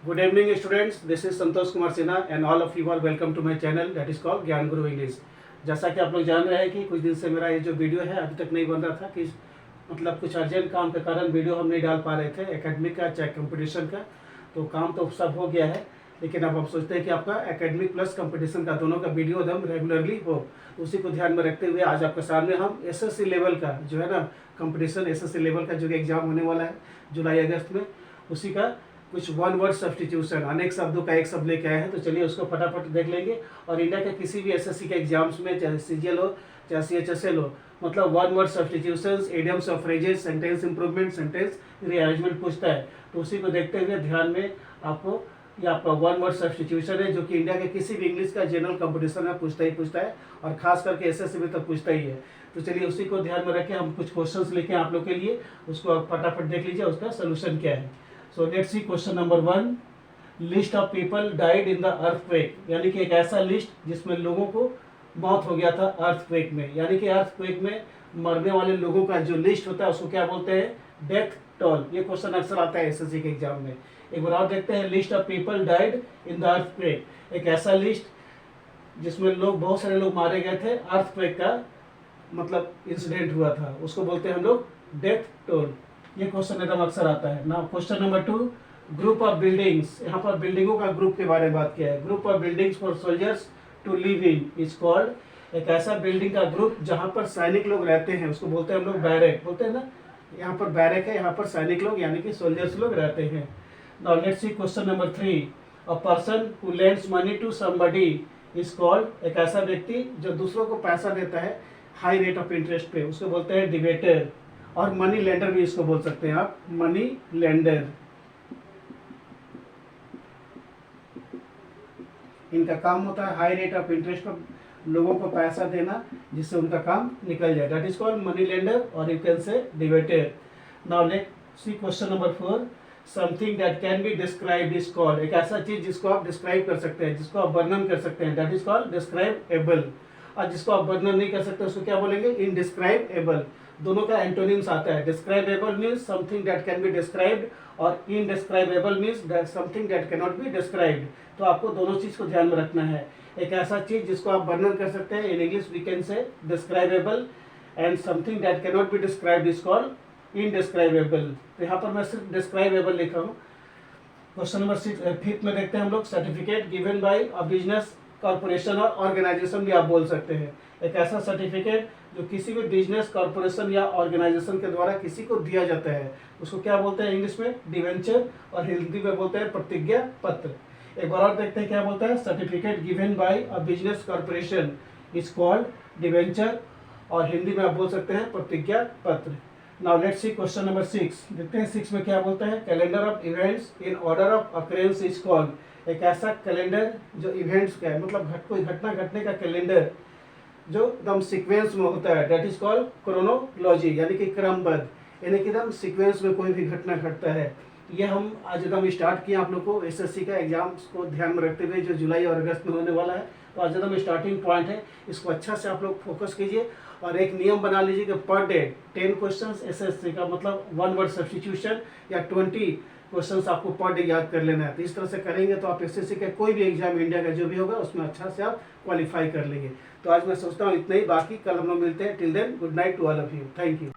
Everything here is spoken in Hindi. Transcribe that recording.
Good evening students, this is Santosh Kumar Sinha and all of you are welcome to my channel that is called ज्ञान गुरु इंग्लिश। जैसा कि आप लोग जान रहे हैं कि कुछ दिन से मेरा ये जो वीडियो है अभी तक नहीं बन रहा था कि मतलब कुछ अर्जेंट काम के कारण वीडियो हम नहीं डाल पा रहे थे एकेडमिक का चाहे कंपटीशन का। तो काम तो सब हो गया है, लेकिन अब हम सोचते हैं कि आपका एकेडमिक प्लस कंपटीशन का दोनों का वीडियो एकदम रेगुलरली हो। उसी को ध्यान में रखते हुए आज आपके सामने हम एसएससी लेवल का जो है ना कंपटीशन एसएससी लेवल का जो एग्जाम होने वाला है जुलाई अगस्त में, उसी का कुछ वन वर्ड सब्स्टिट्यूशन अनेक शब्दों का एक शब्द लेके आए हैं। तो चलिए उसको फटाफट देख लेंगे। और इंडिया के किसी भी एसएससी के एग्जाम्स में चाहे सीजीएल हो चाहे सीएचएसएल हो, मतलब one word substitutions, idioms of phrases, sentence improvement, sentence rearrangement पूछता है। तो उसी को देखते हुए ध्यान में आपको ये आपका वन वर्ड सब्स्टिट्यूशन है जो कि इंडिया के किसी भी इंग्लिश का जनरल कंपटीशन में पूछता है और खास करके एसएससी में तो पूछता ही है। तो चलिए उसी को ध्यान में रखें, हम कुछ क्वेश्चंस लेके आप लोग के लिए, उसको आप फटाफट देख लीजिए उसका सोल्यूशन क्या है। So let's see question number 1, list of people died in the earthquake, यानी कि एक ऐसा लिस्ट जिसमें लोगों को मौत हो गया था अर्थक्वेक में, यानी कि अर्थक्वेक में मरने वाले लोगों का जो लिस्ट होता है उसको क्या बोलते हैं, डेथ टोल। ये क्वेश्चन अक्सर आता है एसएससी के एग्जाम में। एक बार और देखते हैं, list of people died in the earthquake, एक ऐसा लिस्ट जिसमें लोग बहुत सारे लोग मारे गए थे, अर्थक्वेक का मतलब इंसिडेंट हुआ था, उसको बोलते हैं हम लोग डेथ टोल। ये क्वेश्चन एकदम अक्सर आता है ना। Question number 2, group of buildings, यहाँ पर बिल्डिंगों का ग्रुप के बारे में बात किया है। Group of buildings for soldiers to live in is called, एक ऐसा बिल्डिंग का ग्रुप जहाँ पर सैनिक लोग रहते हैं उसको बोलते हैं हम लोग बैरक, बोलते हैं ना। यहाँ पर बैरक है, यहाँ पर सैनिक लोग यानी कि सोल्जर्स लोग रहते हैं। Now let's see question number 3, a person who lends money to somebody is called, एक ऐसा व्यक्ति जो दूसरों को पैसा देता है हाई रेट ऑफ इंटरेस्ट पे, उसको बोलते हैं डिबेटर। और मनी लेंडर भी इसको बोल सकते हैं आप, मनी लेंडर। इनका काम होता है हाई रेट ऑफ इंटरेस्ट पर लोगों को पैसा देना जिससे उनका काम निकल जाए, that is called money lender और you can say debater. Now let's see question number 4, something that can be described is called, एक ऐसा चीज जिसको आप डिस्क्राइब कर सकते हैं, जिसको आप वर्णन कर सकते हैं, दैट इज कॉल्ड डिस्क्राइबेबल। और जिसको आप वर्णन नहीं कर सकते उसको क्या बोलेंगे, इनडिस्क्राइबेबल। दोनों का एंटोनिम्स आता है। Describable means something that can be described और indescribable means something that can not be described. तो आपको दोनों चीज को ध्यान में रखना है। एक ऐसा चीज जिसको आप वर्णन कर सकते हैं, in English we can say describable, and something that can not be described is called indescribable. तो यहाँ पर मैं सिर्फ डिस्क्राइबेबल लिखा हूँ। क्वेश्चन नंबर 5 में देखते हैं हम लोग, certificate given by a business corporation और ऑर्गेनाइजेशन भी आप बोल सकते हैं। एक ऐसा सर्टिफिकेट जो किसी भी बिजनेस कॉर्पोरेशन या ऑर्गेनाइजेशन के द्वारा किसी को दिया जाता है उसको क्या बोलते हैं इंग्लिश में, डिवेंचर, और हिंदी में बोलते हैं प्रतिज्ञा पत्र। एक बार और देखते हैं क्या बोलता है, certificate given by a business corporation is called debenture, और हिंदी में आप बोल सकते हैं प्रतिज्ञा पत्र। Now let's see question number 6, देखते हैं 6 में क्या बोलता है, calendar of events in order of occurrence is called, एक ऐसा कैलेंडर जो इवेंट्स का है, मतलब कोई घटना घटने का कैलेंडर जो एकदम सीक्वेंस में होता है, दैट इज कॉल्ड क्रोनोलॉजी, यानी कि क्रमबद्ध, यानी कि एकदम सीक्वेंस में कोई भी घटना घटता है। ये हम आज एकदम स्टार्ट किए आप लोग को एसएससी का एग्जाम्स को ध्यान में रखते हुए जो जुलाई और अगस्त में होने वाला है। तो आज एकदम स्टार्टिंग पॉइंट है, इसको अच्छा से आप लोग फोकस कीजिए और एक नियम बना लीजिए कि पर डे 10 क्वेश्चंस एसएससी का, मतलब वन वर्ड सब्स्टिट्यूशन या 20 क्वेश्चंस आपको पर डे याद कर लेना है। तो इस तरह से करेंगे तो आप एसएससी का कोई भी एग्जाम इंडिया का जो भी होगा उसमें अच्छा से आप क्वालिफाई कर लेंगे। तो आज मैं सोचता हूँ इतना ही, बाकी कल हम लोग मिलते हैं। Till then good night to all of you, thank you.